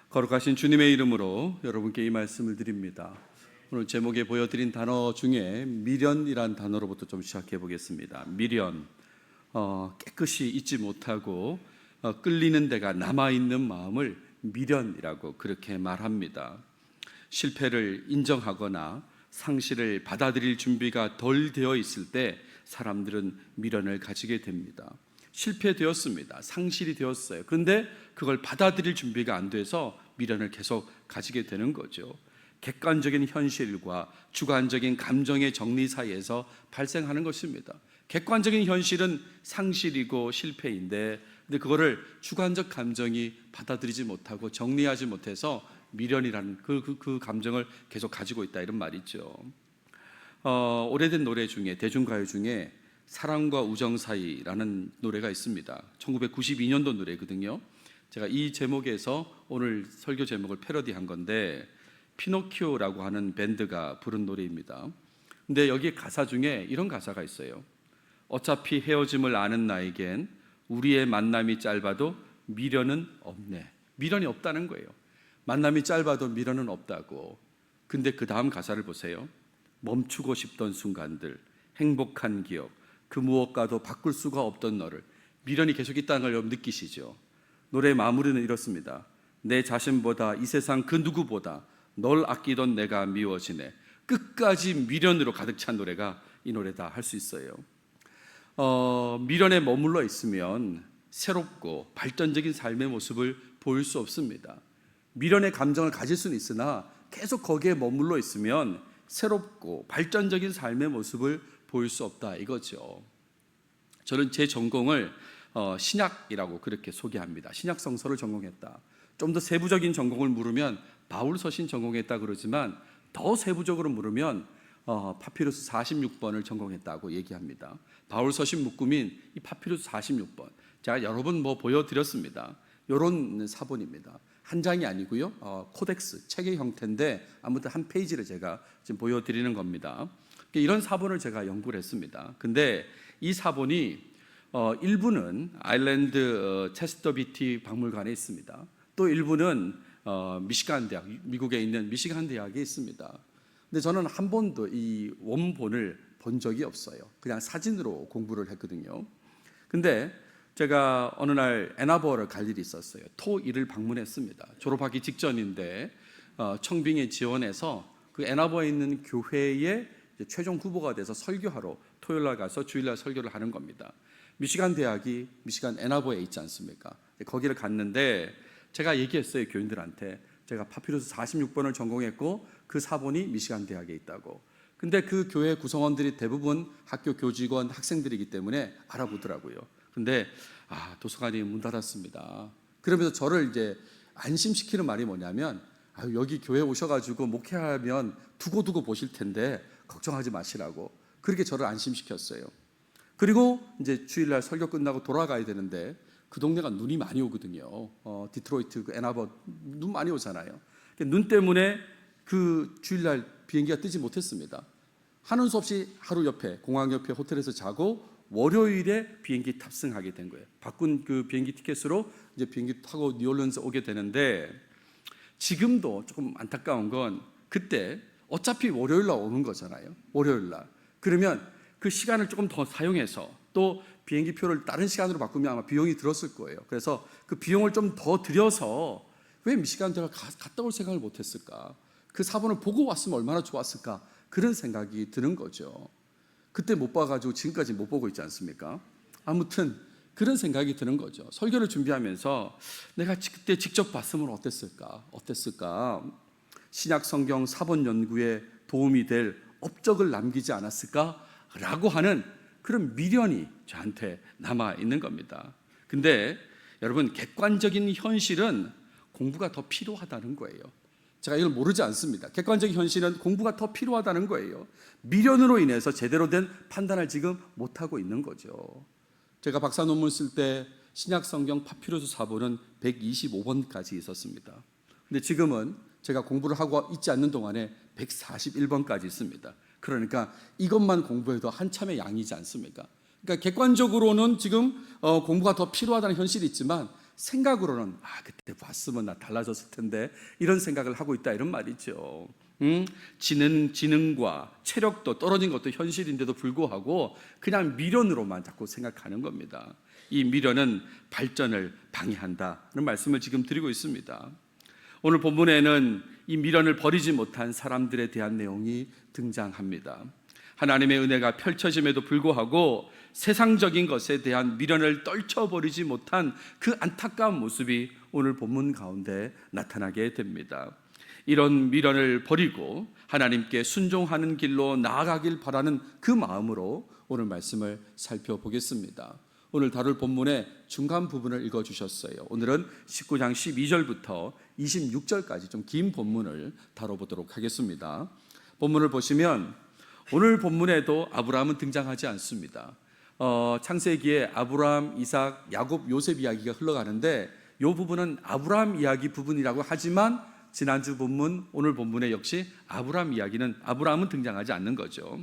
거룩하신 주님의 이름으로 여러분께 이 말씀을 드립니다. 오늘 제목에 보여드린 단어 중에 미련이란 단어로부터 좀 시작해 보겠습니다. 미련, 깨끗이 잊지 못하고 끌리는 데가 남아있는 마음을 미련이라고 그렇게 말합니다. 실패를 인정하거나 상실을 받아들일 준비가 덜 되어 있을 때 사람들은 미련을 가지게 됩니다. 실패되었습니다. 상실이 되었어요. 그런데 그걸 받아들일 준비가 안 돼서 미련을 계속 가지게 되는 거죠. 객관적인 현실과 주관적인 감정의 정리 사이에서 발생하는 것입니다. 객관적인 현실은 상실이고 실패인데, 근데 그거를 주관적 감정이 받아들이지 못하고 정리하지 못해서 미련이라는 그 감정을 계속 가지고 있다, 이런 말이죠. 오래된 노래 중에, 대중가요 중에 사랑과 우정 사이라는 노래가 있습니다. 1992년도 노래거든요. 제가 이 제목에서 오늘 설교 제목을 패러디한 건데, 피노키오라고 하는 밴드가 부른 노래입니다. 근데 여기 가사 중에 이런 가사가 있어요. 어차피 헤어짐을 아는 나에겐 우리의 만남이 짧아도 미련은 없네. 미련이 없다는 거예요. 만남이 짧아도 미련은 없다고. 근데 그 다음 가사를 보세요. 멈추고 싶던 순간들, 행복한 기억, 그 무엇과도 바꿀 수가 없던 너를. 미련이 계속 있다는 걸 여러분 느끼시죠? 노래의 마무리는 이렇습니다. 내 자신보다 이 세상 그 누구보다 널 아끼던 내가 미워지네. 끝까지 미련으로 가득 찬 노래가 이 노래다 할 수 있어요. 미련에 머물러 있으면 새롭고 발전적인 삶의 모습을 보일 수 없습니다. 미련의 감정을 가질 수는 있으나 계속 거기에 머물러 있으면 새롭고 발전적인 삶의 모습을 보일 수 없다, 이거죠. 저는 제 전공을 신약이라고 그렇게 소개합니다. 신약 성서를 전공했다. 좀 더 세부적인 전공을 물으면 바울 서신 전공했다 그러지만, 더 세부적으로 물으면 파피루스 46번을 전공했다고 얘기합니다. 바울 서신 묶음인 이 파피루스 46번, 제가 여러 번 보여드렸습니다. 이런 사본입니다. 한 장이 아니고요, 코덱스, 책의 형태인데 아무튼 한 페이지를 제가 지금 보여드리는 겁니다. 이런 사본을 제가 연구를 했습니다. 근데 이 사본이 일부는 아일랜드 체스터비티 박물관에 있습니다. 또 일부는 미시간 대학, 미국에 있는 미시간 대학에 있습니다. 근데 저는 한 번도 이 원본을 본 적이 없어요. 그냥 사진으로 공부를 했거든요. 근데 제가 어느 날 애나버를 갈 일이 있었어요. 토1을 방문했습니다. 졸업하기 직전인데 청빙에 지원해서 그 애나버에 있는 교회에 최종 후보가 돼서 설교하러 토요일날 가서 주일날 설교를 하는 겁니다. 미시간 대학이 미시간 애나버에 있지 않습니까? 거기를 갔는데 제가 얘기했어요, 교인들한테. 제가 파피루스 46번을 전공했고 그 사본이 미시간 대학에 있다고. 근데 그 교회 구성원들이 대부분 학교 교직원, 학생들이기 때문에 알아보더라고요. 근데 도서관이 문 닫았습니다. 그러면서 저를 이제 안심시키는 말이 뭐냐면, 여기 교회 오셔가지고 목회하면 두고두고 보실 텐데 걱정하지 마시라고, 그렇게 저를 안심시켰어요. 그리고 이제 주일날 설교 끝나고 돌아가야 되는데, 그 동네가 눈이 많이 오거든요. 디트로이트, 애나버 눈 많이 오잖아요. 눈 때문에 그 주일날 비행기가 뜨지 못했습니다. 하는 수 없이 하루 옆에, 공항 옆에 호텔에서 자고 월요일에 비행기 탑승하게 된 거예요. 바꾼 그 비행기 티켓으로 이제 비행기 타고 뉴올리언스 오게 되는데, 지금도 조금 안타까운 건, 그때 어차피 월요일날 오는 거잖아요. 월요일날. 그러면 그 시간을 조금 더 사용해서 또 비행기 표를 다른 시간으로 바꾸면 아마 비용이 들었을 거예요. 그래서 그 비용을 좀 더 들여서 왜 미시간 대학 갔다 올 생각을 못했을까? 그 사본을 보고 왔으면 얼마나 좋았을까? 그런 생각이 드는 거죠. 그때 못 봐가지고 지금까지 못 보고 있지 않습니까? 아무튼 그런 생각이 드는 거죠. 설교를 준비하면서 내가 그때 직접 봤으면 어땠을까? 신약 성경 사본 연구에 도움이 될 업적을 남기지 않았을까? 라고 하는 그런 미련이 저한테 남아 있는 겁니다. 근데 여러분, 객관적인 현실은 공부가 더 필요하다는 거예요. 제가 이걸 모르지 않습니다. 객관적인 현실은 공부가 더 필요하다는 거예요. 미련으로 인해서 제대로 된 판단을 지금 못하고 있는 거죠. 제가 박사 논문 쓸 때 신약 성경 파피루스 사본은 125번까지 있었습니다. 근데 지금은 제가 공부를 하고 있지 않는 동안에 141번까지 있습니다. 그러니까 이것만 공부해도 한참의 양이지 않습니까? 그러니까 객관적으로는 지금 공부가 더 필요하다는 현실이 있지만, 생각으로는 그때 봤으면 나 달라졌을 텐데 이런 생각을 하고 있다 이런 말이죠. 지능과 체력도 떨어진 것도 현실인데도 불구하고 그냥 미련으로만 자꾸 생각하는 겁니다. 이 미련은 발전을 방해한다는 말씀을 지금 드리고 있습니다. 오늘 본문에는 이 미련을 버리지 못한 사람들에 대한 내용이 등장합니다. 하나님의 은혜가 펼쳐짐에도 불구하고 세상적인 것에 대한 미련을 떨쳐버리지 못한 그 안타까운 모습이 오늘 본문 가운데 나타나게 됩니다. 이런 미련을 버리고 하나님께 순종하는 길로 나아가길 바라는 그 마음으로 오늘 말씀을 살펴보겠습니다. 오늘 다룰 본문의 중간 부분을 읽어주셨어요. 오늘은 19장 12절부터 26절까지 좀 긴 본문을 다뤄보도록 하겠습니다. 본문을 보시면 오늘 본문에도 아브라함은 등장하지 않습니다. 창세기에 아브라함, 이삭, 야곱, 요셉 이야기가 흘러가는데 이 부분은 아브라함 이야기 부분이라고 하지만 지난주 본문, 오늘 본문에 역시 아브라함은 등장하지 않는 거죠.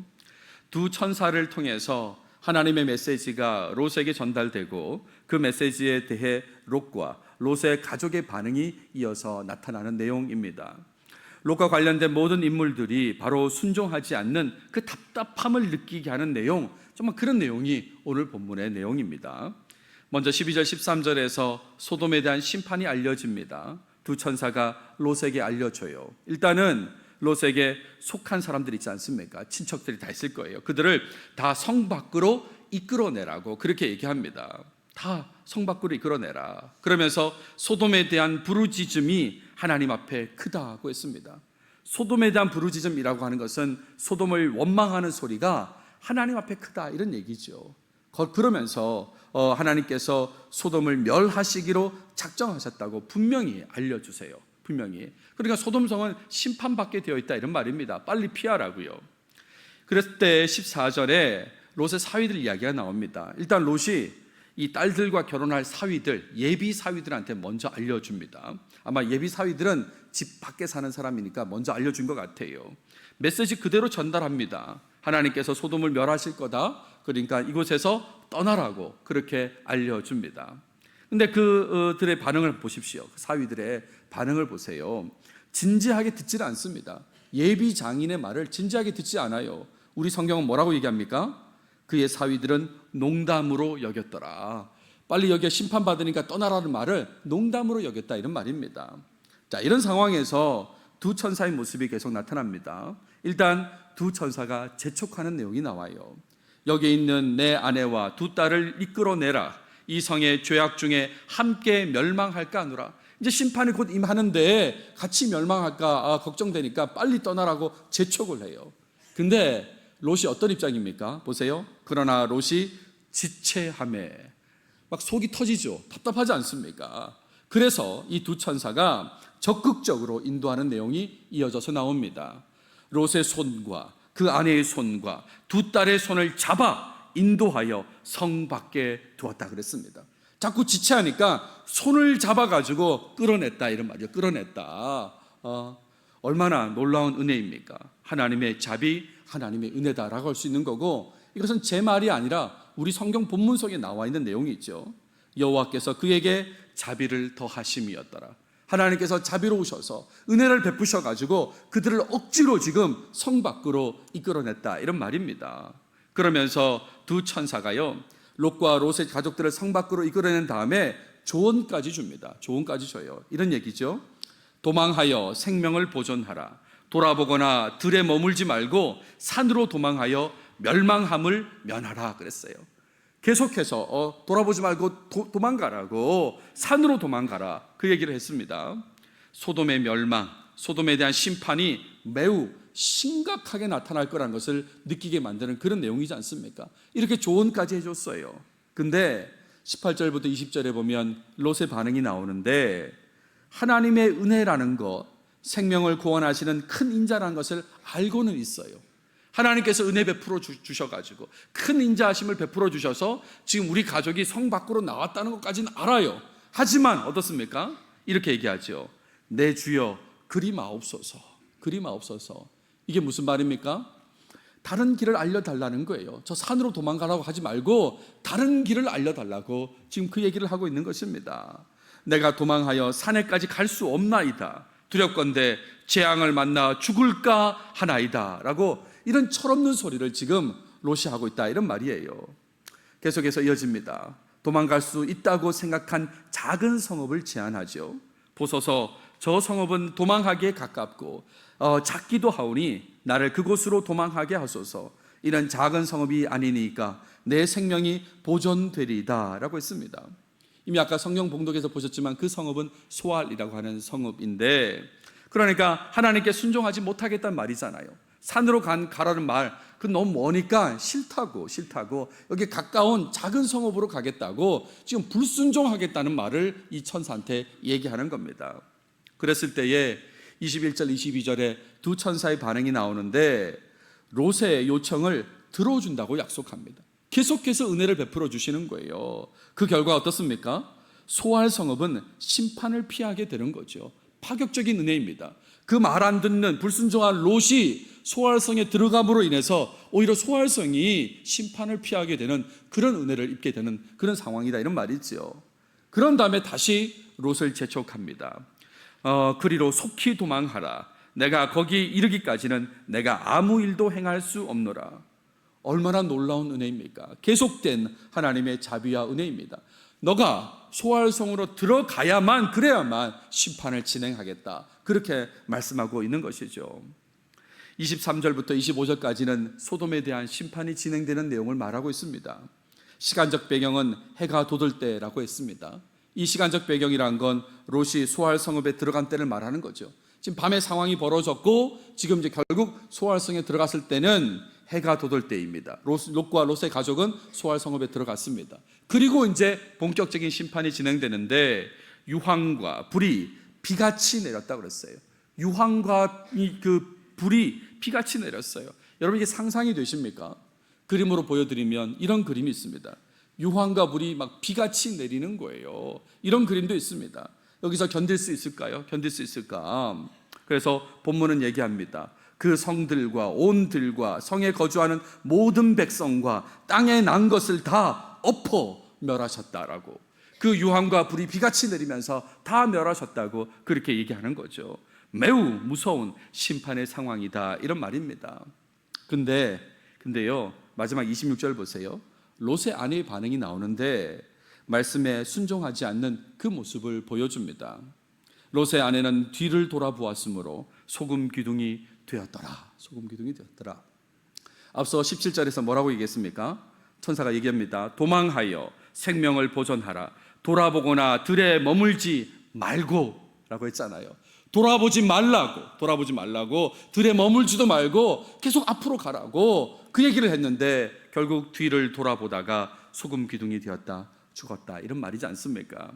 두 천사를 통해서 하나님의 메시지가 롯에게 전달되고 그 메시지에 대해 롯과 롯의 가족의 반응이 이어서 나타나는 내용입니다. 롯과 관련된 모든 인물들이 바로 순종하지 않는 그 답답함을 느끼게 하는 내용, 정말 그런 내용이 오늘 본문의 내용입니다. 먼저 12절 13절에서 소돔에 대한 심판이 알려집니다. 두 천사가 롯에게 알려줘요. 일단은 롯에게 속한 사람들이 있지 않습니까? 친척들이 다 있을 거예요. 그들을 다 성 밖으로 이끌어내라고 그렇게 얘기합니다. 다 성 밖으로 이끌어내라. 그러면서 소돔에 대한 부르짖음이 하나님 앞에 크다고 했습니다. 소돔에 대한 부르짖음이라고 하는 것은 소돔을 원망하는 소리가 하나님 앞에 크다 이런 얘기죠. 그러면서 하나님께서 소돔을 멸하시기로 작정하셨다고 분명히 알려주세요. 분명히. 그러니까 소돔성은 심판받게 되어 있다 이런 말입니다. 빨리 피하라고요. 그랬을 때 14절에 롯의 사위들 이야기가 나옵니다. 일단 롯이 이 딸들과 결혼할 사위들, 예비 사위들한테 먼저 알려줍니다. 아마 예비 사위들은 집 밖에 사는 사람이니까 먼저 알려준 것 같아요. 메시지 그대로 전달합니다. 하나님께서 소돔을 멸하실 거다. 그러니까 이곳에서 떠나라고 그렇게 알려줍니다. 근데 그들의 반응을 보십시오. 사위들의 반응을 보세요. 진지하게 듣지를 않습니다. 예비 장인의 말을 진지하게 듣지 않아요. 우리 성경은 뭐라고 얘기합니까? 그의 사위들은 농담으로 여겼더라. 빨리 여기에 심판받으니까 떠나라는 말을 농담으로 여겼다 이런 말입니다. 자, 이런 상황에서 두 천사의 모습이 계속 나타납니다. 일단 두 천사가 재촉하는 내용이 나와요. 여기 있는 내 아내와 두 딸을 이끌어내라. 이 성의 죄악 중에 함께 멸망할까 하노라. 이제 심판이 곧 임하는데 같이 멸망할까 걱정되니까 빨리 떠나라고 재촉을 해요. 근데 롯이 어떤 입장입니까? 보세요. 그러나 롯이 지체하매 막 속이 터지죠. 답답하지 않습니까? 그래서 이 두 천사가 적극적으로 인도하는 내용이 이어져서 나옵니다. 롯의 손과 그 아내의 손과 두 딸의 손을 잡아 인도하여 성 밖에 두었다 그랬습니다. 자꾸 지체하니까 손을 잡아가지고 끌어냈다 이런 말이죠. 끌어냈다. 얼마나 놀라운 은혜입니까? 하나님의 자비, 하나님의 은혜다라고 할 수 있는 거고, 이것은 제 말이 아니라 우리 성경 본문 속에 나와 있는 내용이 있죠. 여호와께서 그에게 자비를 더하심이었더라. 하나님께서 자비로우셔서 은혜를 베푸셔가지고 그들을 억지로 지금 성 밖으로 이끌어냈다 이런 말입니다. 그러면서 두 천사가요 롯과 롯의 가족들을 성 밖으로 이끌어낸 다음에 조언까지 줍니다. 조언까지 줘요. 이런 얘기죠. 도망하여 생명을 보존하라. 돌아보거나 들에 머물지 말고 산으로 도망하여 멸망함을 면하라 그랬어요. 계속해서 돌아보지 말고 도망가라고, 산으로 도망가라 그 얘기를 했습니다. 소돔의 멸망, 소돔에 대한 심판이 매우 심각하게 나타날 거라는 것을 느끼게 만드는 그런 내용이지 않습니까? 이렇게 조언까지 해줬어요. 근데 18절부터 20절에 보면 롯의 반응이 나오는데, 하나님의 은혜라는 것, 생명을 구원하시는 큰 인자라는 것을 알고는 있어요. 하나님께서 은혜 베풀어 주셔가지고 큰 인자하심을 베풀어 주셔서 지금 우리 가족이 성 밖으로 나왔다는 것까지는 알아요. 하지만 어떻습니까? 이렇게 얘기하죠. 내 주여 그리 마옵소서. 그리 마옵소서. 이게 무슨 말입니까? 다른 길을 알려달라는 거예요. 저 산으로 도망가라고 하지 말고 다른 길을 알려달라고 지금 그 얘기를 하고 있는 것입니다. 내가 도망하여 산에까지 갈 수 없나이다. 두렵건대 재앙을 만나 죽을까 하나이다. 라고 이런 철없는 소리를 지금 롯이 하고 있다, 이런 말이에요. 계속해서 이어집니다. 도망갈 수 있다고 생각한 작은 성읍을 제안하죠. 보소서, 저 성읍은 도망하기에 가깝고 작기도 하오니 나를 그곳으로 도망하게 하소서. 이런 작은 성읍이 아니니까 내 생명이 보존되리이다 라고 했습니다. 이미 아까 성경 봉독에서 보셨지만 그 성읍은 소알이라고 하는 성읍인데, 그러니까 하나님께 순종하지 못하겠다는 말이잖아요. 산으로 가라는 말, 그 너무 머니까 싫다고 여기 가까운 작은 성읍으로 가겠다고 지금 불순종하겠다는 말을 이 천사한테 얘기하는 겁니다. 그랬을 때에 21절 22절에 두 천사의 반응이 나오는데 롯의 요청을 들어준다고 약속합니다. 계속해서 은혜를 베풀어 주시는 거예요. 그 결과 어떻습니까? 소알 성읍은 심판을 피하게 되는 거죠. 파격적인 은혜입니다. 그 말 안 듣는 불순종한 롯이 소알성에 들어감으로 인해서 오히려 소알성이 심판을 피하게 되는 그런 은혜를 입게 되는 그런 상황이다, 이런 말이죠. 그런 다음에 다시 롯을 재촉합니다. 그리로 속히 도망하라. 내가 거기 이르기까지는 내가 아무 일도 행할 수 없노라. 얼마나 놀라운 은혜입니까? 계속된 하나님의 자비와 은혜입니다. 너가 소알성으로 들어가야만, 그래야만 심판을 진행하겠다, 그렇게 말씀하고 있는 것이죠. 23절부터 25절까지는 소돔에 대한 심판이 진행되는 내용을 말하고 있습니다. 시간적 배경은 해가 돋을 때라고 했습니다. 이 시간적 배경이란 건 롯이 소알 성읍에 들어간 때를 말하는 거죠. 지금 밤에 상황이 벌어졌고 지금 이제 결국 소알 성에 들어갔을 때는 해가 돋을 때입니다. 롯과 롯의 가족은 소알 성읍에 들어갔습니다. 그리고 이제 본격적인 심판이 진행되는데 유황과 불이 비같이 내렸다고 그랬어요. 유황과 그 불이 비같이 내렸어요. 여러분, 이게 상상이 되십니까? 그림으로 보여드리면 이런 그림이 있습니다. 유황과 불이 막 비같이 내리는 거예요. 이런 그림도 있습니다. 여기서 견딜 수 있을까요? 견딜 수 있을까? 그래서 본문은 얘기합니다. 그 성들과 온 들과 성에 거주하는 모든 백성과 땅에 난 것을 다 엎어 멸하셨다라고, 그 유황과 불이 비같이 내리면서 다 멸하셨다고 그렇게 얘기하는 거죠. 매우 무서운 심판의 상황이다, 이런 말입니다. 근데요, 마지막 26절 보세요. 롯의 아내의 반응이 나오는데 말씀에 순종하지 않는 그 모습을 보여줍니다. 롯의 아내는 뒤를 돌아보았으므로 소금 기둥이 되었더라. 소금 기둥이 되었더라. 앞서 17절에서 뭐라고 얘기했습니까? 천사가 얘기합니다. 도망하여 생명을 보존하라. 돌아보거나 들에 머물지 말고 라고 했잖아요. 돌아보지 말라고, 들에 머물지도 말고 계속 앞으로 가라고 그 얘기를 했는데 결국 뒤를 돌아보다가 소금 기둥이 되었다, 죽었다, 이런 말이지 않습니까?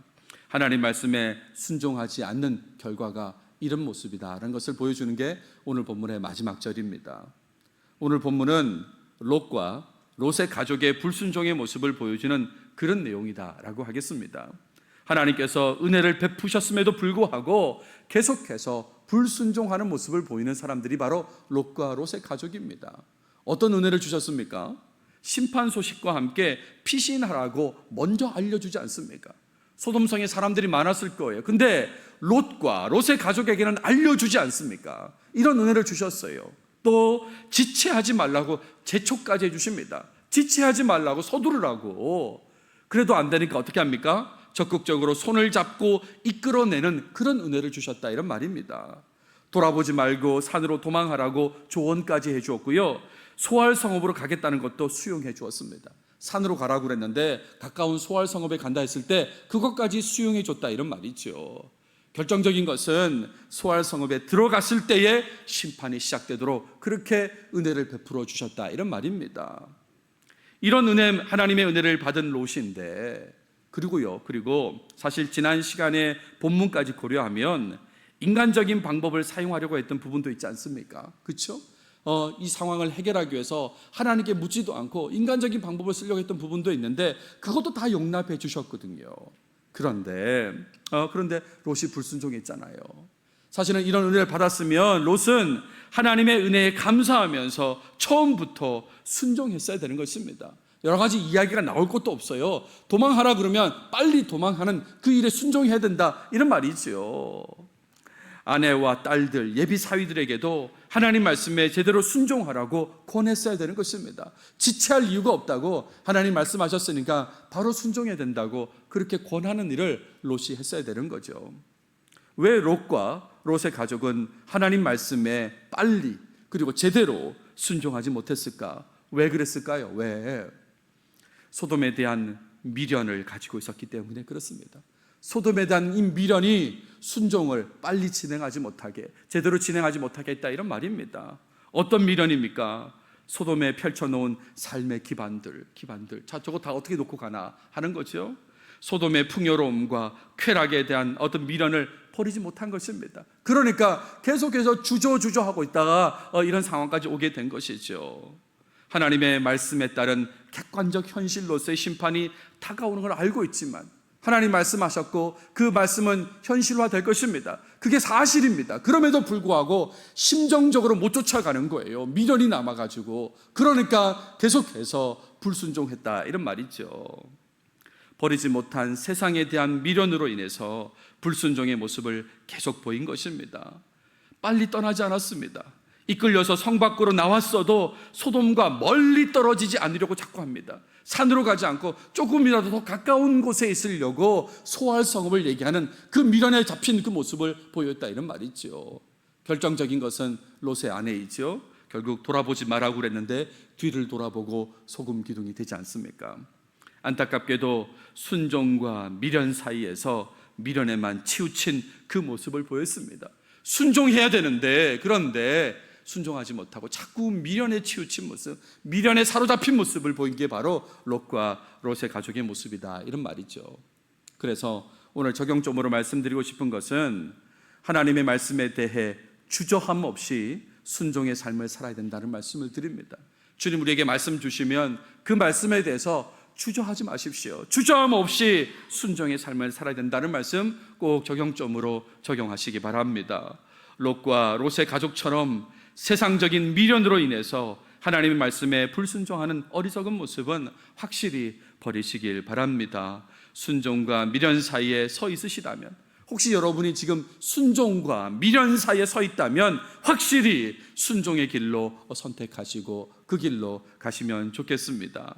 하나님 말씀에 순종하지 않는 결과가 이런 모습이다라는 것을 보여주는 게 오늘 본문의 마지막 절입니다. 오늘 본문은 롯과 롯의 가족의 불순종의 모습을 보여주는 그런 내용이다라고 하겠습니다. 하나님께서 은혜를 베푸셨음에도 불구하고 계속해서 불순종하는 모습을 보이는 사람들이 바로 롯과 롯의 가족입니다. 어떤 은혜를 주셨습니까? 심판 소식과 함께 피신하라고 먼저 알려주지 않습니까? 소돔성에 사람들이 많았을 거예요. 근데 롯과 롯의 가족에게는 알려주지 않습니까? 이런 은혜를 주셨어요. 또 지체하지 말라고 재촉까지 해주십니다. 지체하지 말라고, 서두르라고. 그래도 안 되니까 어떻게 합니까? 적극적으로 손을 잡고 이끌어내는 그런 은혜를 주셨다, 이런 말입니다. 돌아보지 말고 산으로 도망하라고 조언까지 해주었고요, 소알 성읍으로 가겠다는 것도 수용해 주었습니다. 산으로 가라고 그랬는데 가까운 소알 성읍에 간다 했을 때 그것까지 수용해 줬다, 이런 말이죠. 결정적인 것은 소알 성읍에 들어갔을 때에 심판이 시작되도록 그렇게 은혜를 베풀어 주셨다, 이런 말입니다. 이런 은혜, 하나님의 은혜를 받은 롯인데, 그리고 사실 지난 시간에 본문까지 고려하면 인간적인 방법을 사용하려고 했던 부분도 있지 않습니까? 그렇죠? 이 상황을 해결하기 위해서 하나님께 묻지도 않고 인간적인 방법을 쓰려고 했던 부분도 있는데 그것도 다 용납해 주셨거든요. 그런데 롯이 불순종했잖아요. 사실은 이런 은혜를 받았으면 롯은 하나님의 은혜에 감사하면서 처음부터 순종했어야 되는 것입니다. 여러 가지 이야기가 나올 것도 없어요. 도망하라 그러면 빨리 도망하는 그 일에 순종해야 된다, 이런 말이죠. 아내와 딸들, 예비 사위들에게도 하나님 말씀에 제대로 순종하라고 권했어야 되는 것입니다. 지체할 이유가 없다고 하나님 말씀하셨으니까 바로 순종해야 된다고 그렇게 권하는 일을 롯이 했어야 되는 거죠. 왜 롯과 롯의 가족은 하나님 말씀에 빨리 그리고 제대로 순종하지 못했을까? 왜 그랬을까요? 왜? 소돔에 대한 미련을 가지고 있었기 때문에 그렇습니다. 소돔에 대한 이 미련이 순종을 빨리 진행하지 못하게, 제대로 진행하지 못하게 했다, 이런 말입니다. 어떤 미련입니까? 소돔에 펼쳐놓은 삶의 기반들. 자, 저거 다 어떻게 놓고 가나 하는 거죠. 소돔의 풍요로움과 쾌락에 대한 어떤 미련을 버리지 못한 것입니다. 그러니까 계속해서 주저하고 있다가 이런 상황까지 오게 된 것이죠. 하나님의 말씀에 따른 객관적 현실로서의 심판이 다가오는 걸 알고 있지만 하나님 말씀하셨고 그 말씀은 현실화될 것입니다. 그게 사실입니다. 그럼에도 불구하고 심정적으로 못 쫓아가는 거예요. 미련이 남아가지고. 그러니까 계속해서 불순종했다, 이런 말이죠. 버리지 못한 세상에 대한 미련으로 인해서 불순종의 모습을 계속 보인 것입니다. 빨리 떠나지 않았습니다. 이끌려서 성 밖으로 나왔어도 소돔과 멀리 떨어지지 않으려고 자꾸 합니다. 산으로 가지 않고 조금이라도 더 가까운 곳에 있으려고 소알 성읍을 얘기하는 그 미련에 잡힌 그 모습을 보였다, 이런 말이죠. 결정적인 것은 롯의 아내이죠. 결국 돌아보지 말라고 그랬는데 뒤를 돌아보고 소금 기둥이 되지 않습니까? 안타깝게도 순종과 미련 사이에서 미련에만 치우친 그 모습을 보였습니다. 순종해야 되는데, 그런데 순종하지 못하고 자꾸 미련에 치우친 모습, 미련에 사로잡힌 모습을 보인 게 바로 롯과 롯의 가족의 모습이다, 이런 말이죠. 그래서 오늘 적용점으로 말씀드리고 싶은 것은 하나님의 말씀에 대해 주저함 없이 순종의 삶을 살아야 된다는 말씀을 드립니다. 주님 우리에게 말씀 주시면 그 말씀에 대해서 주저하지 마십시오. 주저함 없이 순종의 삶을 살아야 된다는 말씀 꼭 적용점으로 적용하시기 바랍니다. 롯과 롯의 가족처럼 세상적인 미련으로 인해서 하나님의 말씀에 불순종하는 어리석은 모습은 확실히 버리시길 바랍니다. 순종과 미련 사이에 서 있으시다면, 혹시 여러분이 지금 순종과 미련 사이에 서 있다면 확실히 순종의 길로 선택하시고 그 길로 가시면 좋겠습니다.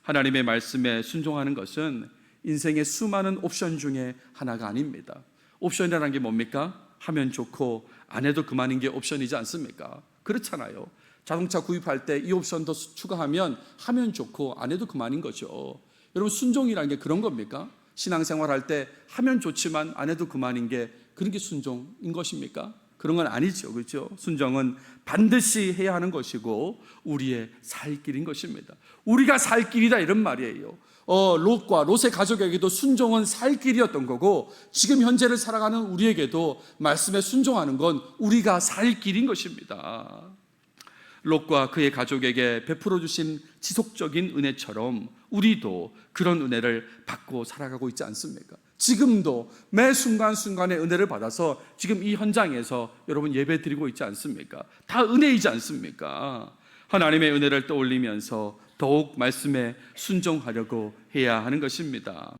하나님의 말씀에 순종하는 것은 인생의 수많은 옵션 중에 하나가 아닙니다. 옵션이라는 게 뭡니까? 하면 좋고 안 해도 그만인 게 옵션이지 않습니까? 그렇잖아요. 자동차 구입할 때 이 옵션 더 추가하면 하면 좋고 안 해도 그만인 거죠. 여러분, 순종이라는 게 그런 겁니까? 신앙생활 할 때 하면 좋지만 안 해도 그만인 게 그런 게 순종인 것입니까? 그런 건 아니죠. 그렇죠? 순종은 반드시 해야 하는 것이고 우리의 살 길인 것입니다. 우리가 살 길이다, 이런 말이에요. 롯과 롯의 가족에게도 순종은 살 길이었던 거고 지금 현재를 살아가는 우리에게도 말씀에 순종하는 건 우리가 살 길인 것입니다. 롯과 그의 가족에게 베풀어 주신 지속적인 은혜처럼 우리도 그런 은혜를 받고 살아가고 있지 않습니까? 지금도 매 순간순간에 은혜를 받아서 지금 이 현장에서 여러분 예배 드리고 있지 않습니까? 다 은혜이지 않습니까? 하나님의 은혜를 떠올리면서 더욱 말씀에 순종하려고 해야 하는 것입니다.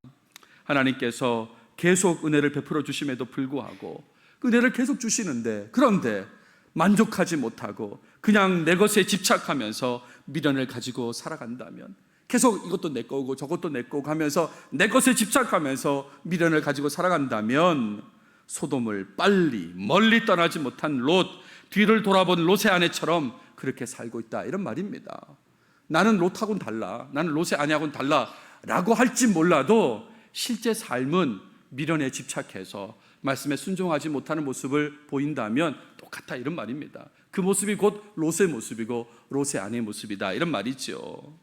하나님께서 계속 은혜를 베풀어 주심에도 불구하고 은혜를 계속 주시는데, 그런데 만족하지 못하고 그냥 내 것에 집착하면서 미련을 가지고 살아간다면, 계속 이것도 내 거고 저것도 내 거고 하면서 내 것에 집착하면서 미련을 가지고 살아간다면 소돔을 빨리 멀리 떠나지 못한 롯, 뒤를 돌아본 롯의 아내처럼 그렇게 살고 있다, 이런 말입니다. 나는 롯하고는 달라, 나는 롯의 아내하고는 달라 라고 할지 몰라도 실제 삶은 미련에 집착해서 말씀에 순종하지 못하는 모습을 보인다면 똑같다, 이런 말입니다. 그 모습이 곧 롯의 모습이고 롯의 아내의 모습이다, 이런 말이죠.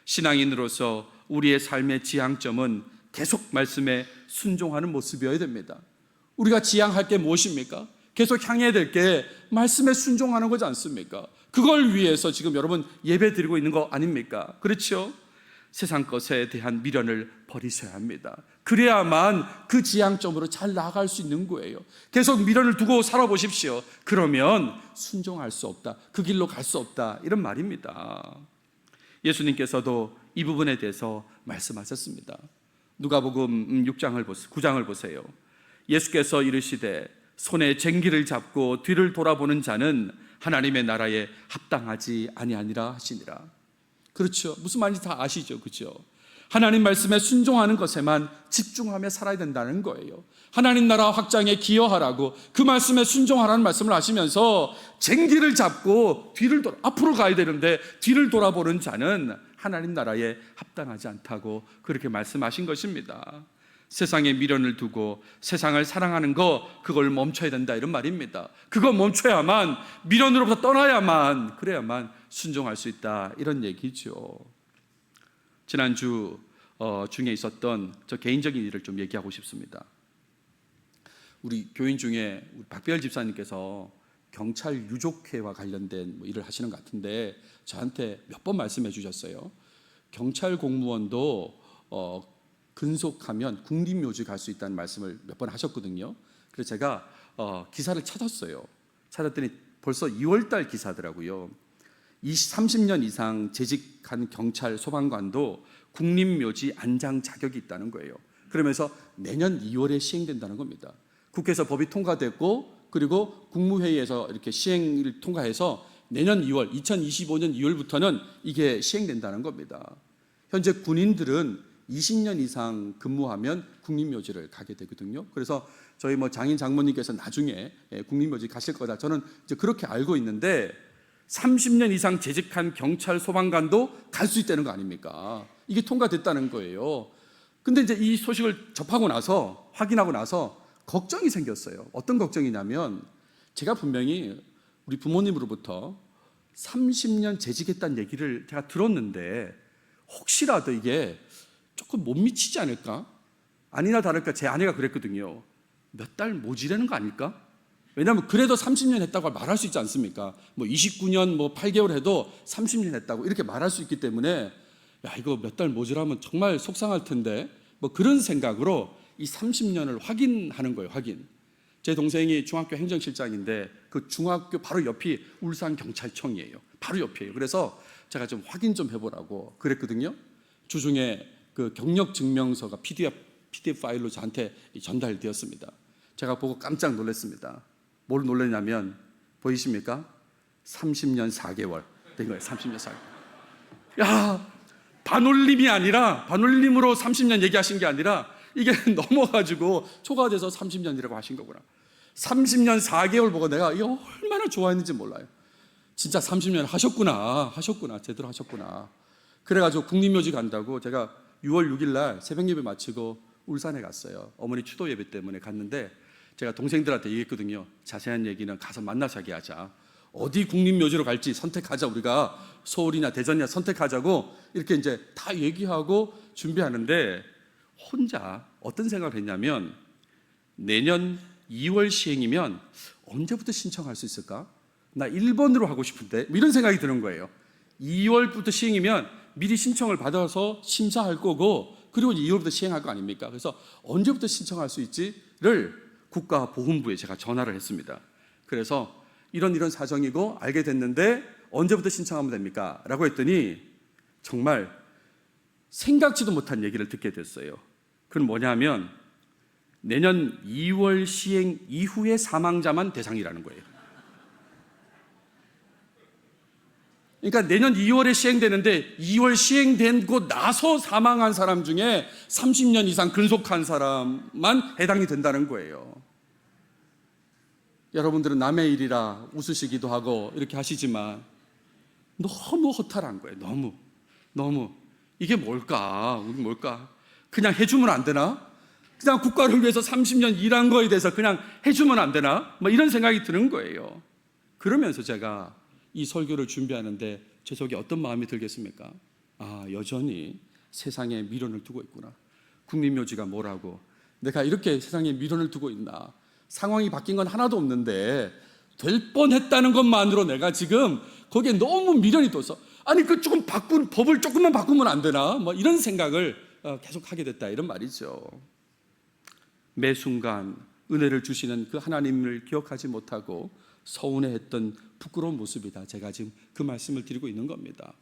신앙인으로서 우리의 삶의 지향점은 계속 말씀에 순종하는 모습이어야 됩니다. 우리가 지향할 게 무엇입니까? 계속 향해야 될 게 말씀에 순종하는 거지 않습니까? 그걸 위해서 지금 여러분 예배 드리고 있는 거 아닙니까? 그렇죠? 세상 것에 대한 미련을 버리셔야 합니다. 그래야만 그 지향점으로 잘 나아갈 수 있는 거예요. 계속 미련을 두고 살아보십시오. 그러면 순종할 수 없다, 그 길로 갈 수 없다, 이런 말입니다. 예수님께서도 이 부분에 대해서 말씀하셨습니다. 누가복음 9장을 보세요. 예수께서 이르시되 손에 쟁기를 잡고 뒤를 돌아보는 자는 하나님의 나라에 합당하지 아니하니라 하시니라. 그렇죠. 무슨 말인지 다 아시죠? 그렇죠? 하나님 말씀에 순종하는 것에만 집중하며 살아야 된다는 거예요. 하나님 나라 확장에 기여하라고 그 말씀에 순종하라는 말씀을 하시면서 쟁기를 잡고 앞으로 가야 되는데 뒤를 돌아보는 자는 하나님 나라에 합당하지 않다고 그렇게 말씀하신 것입니다. 세상에 미련을 두고 세상을 사랑하는 그걸 멈춰야 된다, 이런 말입니다. 그거 멈춰야만, 미련으로부터 떠나야만, 그래야만 순종할 수 있다, 이런 얘기죠. 지난주 중에 있었던 저 개인적인 일을 좀 얘기하고 싶습니다. 우리 교인 중에 우리 박배열 집사님께서 경찰 유족회와 관련된 일을 하시는 것 같은데 저한테 몇 번 말씀해 주셨어요. 경찰 공무원도 근속하면 국립묘지 갈 수 있다는 말씀을 몇 번 하셨거든요. 그래서 제가 기사를 찾았어요. 찾았더니 벌써 2월달 기사더라고요. 30년 이상 재직한 경찰 소방관도 국립묘지 안장 자격이 있다는 거예요. 그러면서 내년 2월에 시행된다는 겁니다. 국회에서 법이 통과됐고, 그리고 국무회의에서 이렇게 시행을 통과해서 내년 2월, 2025년 2월부터는 이게 시행된다는 겁니다. 현재 군인들은 20년 이상 근무하면 국립묘지를 가게 되거든요. 그래서 저희 장인 장모님께서 나중에 국립묘지 가실 거다, 저는 이제 그렇게 알고 있는데 30년 이상 재직한 경찰 소방관도 갈 수 있다는 거 아닙니까? 이게 통과됐다는 거예요. 근데 이제 이 소식을 접하고 나서, 확인하고 나서 걱정이 생겼어요. 어떤 걱정이냐면, 제가 분명히 우리 부모님으로부터 30년 재직했다는 얘기를 제가 들었는데 혹시라도 이게 조금 못 미치지 않을까? 아니나 다를까 제 아내가 그랬거든요. 몇 달 모지라는 거 아닐까? 왜냐하면 그래도 30년 했다고 말할 수 있지 않습니까? 29년 8개월 해도 30년 했다고 이렇게 말할 수 있기 때문에, 야, 이거 몇 달 모자라면 정말 속상할 텐데, 그런 생각으로 이 30년을 확인하는 거예요. 확인. 제 동생이 중학교 행정실장인데 그 중학교 바로 옆이 울산경찰청이에요. 바로 옆이에요. 그래서 제가 좀 확인 좀 해보라고 그랬거든요. 주중에 그 경력증명서가 PDF 파일로 저한테 전달되었습니다. 제가 보고 깜짝 놀랐습니다. 뭘 놀랐냐면, 보이십니까? 30년 4개월 된 거예요. 30년 4개월. 야, 반올림으로 30년 얘기하신 게 아니라 이게 넘어가지고 초과돼서 30년이라고 하신 거구나. 30년 4개월 보고 내가 이거 얼마나 좋아했는지 몰라요. 진짜 30년 하셨구나, 제대로 하셨구나. 그래가지고 국립묘지 간다고 제가 6월 6일 날 새벽 예배 마치고 울산에 갔어요. 어머니 추도 예배 때문에 갔는데 제가 동생들한테 얘기했거든요. 자세한 얘기는 가서 만나서 얘기하자. 어디 국립묘지로 갈지 선택하자. 우리가 서울이나 대전이나 선택하자고 이렇게 이제 다 얘기하고 준비하는데, 혼자 어떤 생각을 했냐면, 내년 2월 시행이면 언제부터 신청할 수 있을까? 나 1번으로 하고 싶은데, 이런 생각이 드는 거예요. 2월부터 시행이면 미리 신청을 받아서 심사할 거고, 그리고 2월부터 시행할 거 아닙니까? 그래서 언제부터 신청할 수 있지를 국가보훈부에 제가 전화를 했습니다. 그래서 이런 사정이고 알게 됐는데 언제부터 신청하면 됩니까? 라고 했더니 정말 생각지도 못한 얘기를 듣게 됐어요. 그건 뭐냐면, 내년 2월 시행 이후의 사망자만 대상이라는 거예요. 그러니까 내년 2월에 시행되는데 2월 시행되고 나서 사망한 사람 중에 30년 이상 근속한 사람만 해당이 된다는 거예요. 여러분들은 남의 일이라 웃으시기도 하고 이렇게 하시지만 너무 허탈한 거예요. 너무 이게 뭘까? 그냥 해주면 안 되나? 그냥 국가를 위해서 30년 일한 거에 대해서 그냥 해주면 안 되나? 이런 생각이 드는 거예요. 그러면서 제가 이 설교를 준비하는데 제 속에 어떤 마음이 들겠습니까? 아, 여전히 세상에 미련을 두고 있구나. 국립묘지가 뭐라고, 내가 이렇게 세상에 미련을 두고 있나. 상황이 바뀐 건 하나도 없는데 될 뻔했다는 것만으로 내가 지금 거기에 너무 미련이 둬서, 아니 그 조금 법을 조금만 바꾸면 안 되나? 이런 생각을 계속 하게 됐다, 이런 말이죠. 매 순간 은혜를 주시는 그 하나님을 기억하지 못하고 서운해했던 부끄러운 모습이다. 제가 지금 그 말씀을 드리고 있는 겁니다.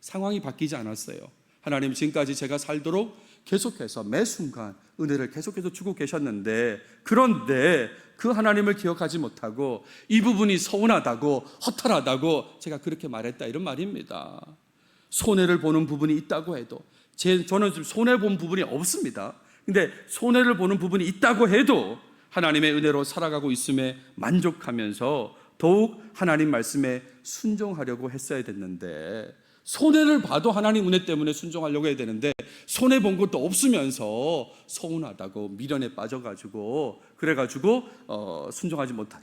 상황이 바뀌지 않았어요. 하나님 지금까지 제가 살도록 계속해서 매 순간 은혜를 계속해서 주고 계셨는데, 그런데 그 하나님을 기억하지 못하고 이 부분이 서운하다고, 허탈하다고 제가 그렇게 말했다, 이런 말입니다. 손해를 보는 부분이 있다고 해도, 저는 지금 손해본 부분이 없습니다. 근데 손해를 보는 부분이 있다고 해도 하나님의 은혜로 살아가고 있음에 만족하면서 더욱 하나님 말씀에 순종하려고 했어야 됐는데, 손해를 봐도 하나님 은혜 때문에 순종하려고 해야 되는데 손해본 것도 없으면서 서운하다고 미련에 빠져가지고 그래가지고 순종하지 못한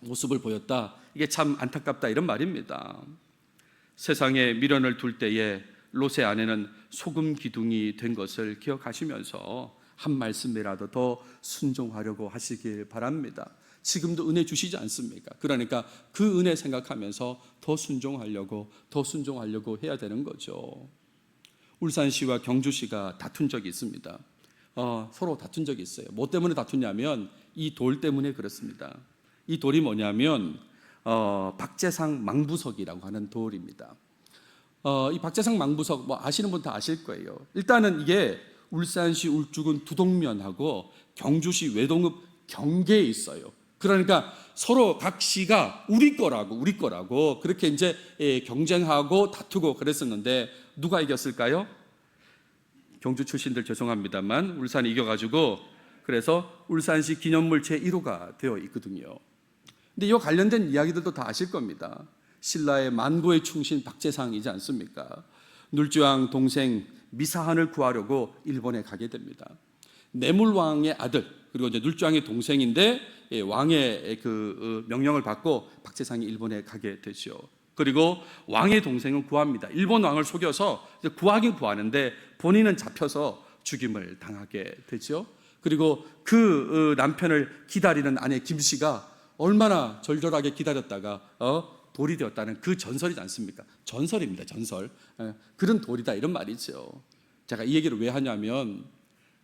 모습을 보였다. 이게 참 안타깝다, 이런 말입니다. 세상에 미련을 둘 때에 롯의 아내는 소금 기둥이 된 것을 기억하시면서 한 말씀이라도 더 순종하려고 하시길 바랍니다. 지금도 은혜 주시지 않습니까? 그러니까 그 은혜 생각하면서 더 순종하려고 해야 되는 거죠. 울산시와 경주시가 다툰 적이 있습니다. 서로 다툰 적이 있어요. 뭐 때문에 다투냐면 이 돌 때문에 그렇습니다. 이 돌이 뭐냐면 박재상 망부석이라고 하는 돌입니다. 이 박재상 망부석 뭐 아시는 분 다 아실 거예요. 일단은 이게 울산시 울주군 두동면하고 경주시 외동읍 경계에 있어요. 그러니까 서로 각 시가 우리 거라고 그렇게 이제 경쟁하고 다투고 그랬었는데 누가 이겼을까요? 경주 출신들 죄송합니다만 울산이 이겨가지고 그래서 울산시 기념물 제1호가 되어 있거든요. 근데 이 관련된 이야기들도 다 아실 겁니다. 신라의 만고의 충신 박재상이지 않습니까? 눌주왕 동생 미사한을 구하려고 일본에 가게 됩니다. 내물왕의 아들, 그리고 이제 눌주왕의 동생인데 왕의 그 명령을 받고 박재상이 일본에 가게 되죠. 그리고 왕의 동생은 구합니다. 일본 왕을 속여서 구하긴 구하는데 본인은 잡혀서 죽임을 당하게 되죠. 그리고 그 남편을 기다리는 아내 김씨가 얼마나 절절하게 기다렸다가 돌이 되었다는 그 전설이지 않습니까? 전설입니다, 전설. 그런 돌이다, 이런 말이죠. 제가 이 얘기를 왜 하냐면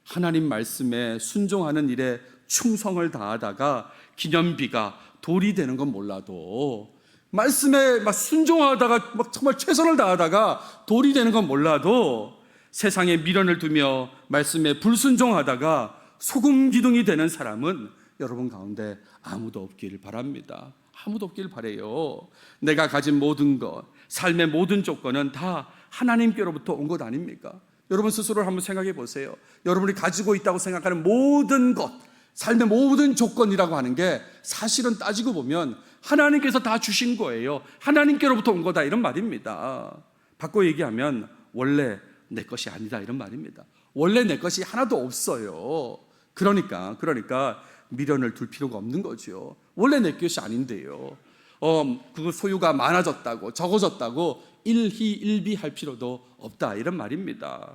하나님 말씀에 순종하는 일에 충성을 다하다가 기념비가 돌이 되는 건 몰라도, 말씀에 막 순종하다가 막 정말 최선을 다하다가 돌이 되는 건 몰라도 세상에 미련을 두며 말씀에 불순종하다가 소금 기둥이 되는 사람은 여러분 가운데 아무도 없기를 바랍니다. 아무도 없기를 바라요. 내가 가진 모든 것, 삶의 모든 조건은 다 하나님께로부터 온 것 아닙니까? 여러분 스스로를 한번 생각해 보세요. 여러분이 가지고 있다고 생각하는 모든 것, 삶의 모든 조건이라고 하는 게 사실은 따지고 보면 하나님께서 다 주신 거예요. 하나님께로부터 온 거다, 이런 말입니다. 바꿔 얘기하면 원래 내 것이 아니다, 이런 말입니다. 원래 내 것이 하나도 없어요. 그러니까 미련을 둘 필요가 없는 거죠. 원래 내 것이 아닌데요. 그 소유가 많아졌다고 적어졌다고 일희일비할 필요도 없다, 이런 말입니다.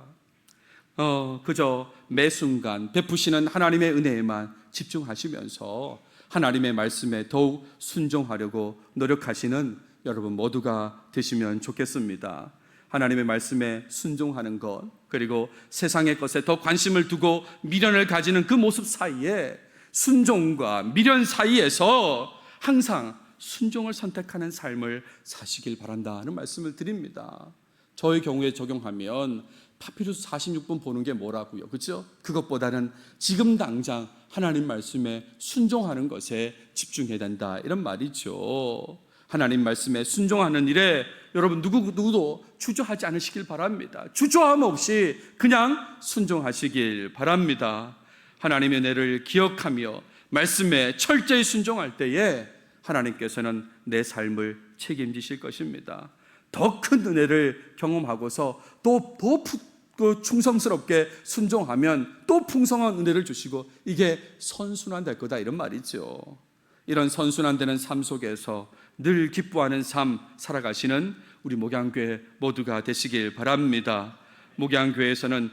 그저 매 순간 베푸시는 하나님의 은혜에만 집중하시면서 하나님의 말씀에 더욱 순종하려고 노력하시는 여러분 모두가 되시면 좋겠습니다. 하나님의 말씀에 순종하는 것, 그리고 세상의 것에 더 관심을 두고 미련을 가지는 그 모습 사이에, 순종과 미련 사이에서 항상 순종을 선택하는 삶을 사시길 바란다는 말씀을 드립니다. 저의 경우에 적용하면 파피루스 46분 보는 게 뭐라고요? 그렇죠? 그것보다는 지금 당장 하나님 말씀에 순종하는 것에 집중해야 된다, 이런 말이죠. 하나님 말씀에 순종하는 일에 여러분 누구도 주저하지 않으시길 바랍니다. 주저함 없이 그냥 순종하시길 바랍니다. 하나님의 은혜를 기억하며 말씀에 철저히 순종할 때에 하나님께서는 내 삶을 책임지실 것입니다. 더 큰 은혜를 경험하고서 또 더 충성스럽게 순종하면 또 풍성한 은혜를 주시고 이게 선순환 될 거다, 이런 말이죠. 이런 선순환 되는 삶 속에서 늘 기뻐하는 삶 살아가시는 우리 목양교회 모두가 되시길 바랍니다. 목양교회에서는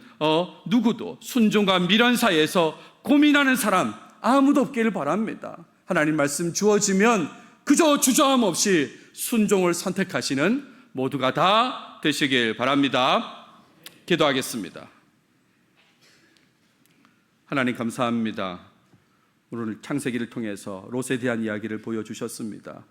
누구도 순종과 미련 사이에서 고민하는 사람 아무도 없기를 바랍니다. 하나님 말씀 주어지면 그저 주저함 없이 순종을 선택하시는 모두가 다 되시길 바랍니다. 기도하겠습니다. 하나님 감사합니다. 오늘 창세기를 통해서 롯에 대한 이야기를 보여주셨습니다.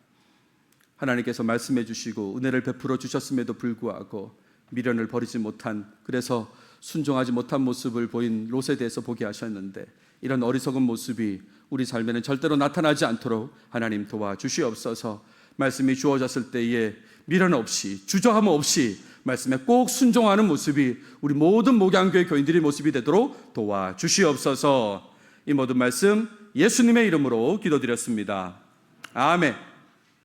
하나님께서 말씀해 주시고 은혜를 베풀어 주셨음에도 불구하고 미련을 버리지 못한, 그래서 순종하지 못한 모습을 보인 롯에 대해서 보게 하셨는데, 이런 어리석은 모습이 우리 삶에는 절대로 나타나지 않도록 하나님 도와주시옵소서. 말씀이 주어졌을 때에 미련 없이, 주저함 없이 말씀에 꼭 순종하는 모습이 우리 모든 목양교회 교인들의 모습이 되도록 도와주시옵소서. 이 모든 말씀 예수님의 이름으로 기도드렸습니다. 아멘.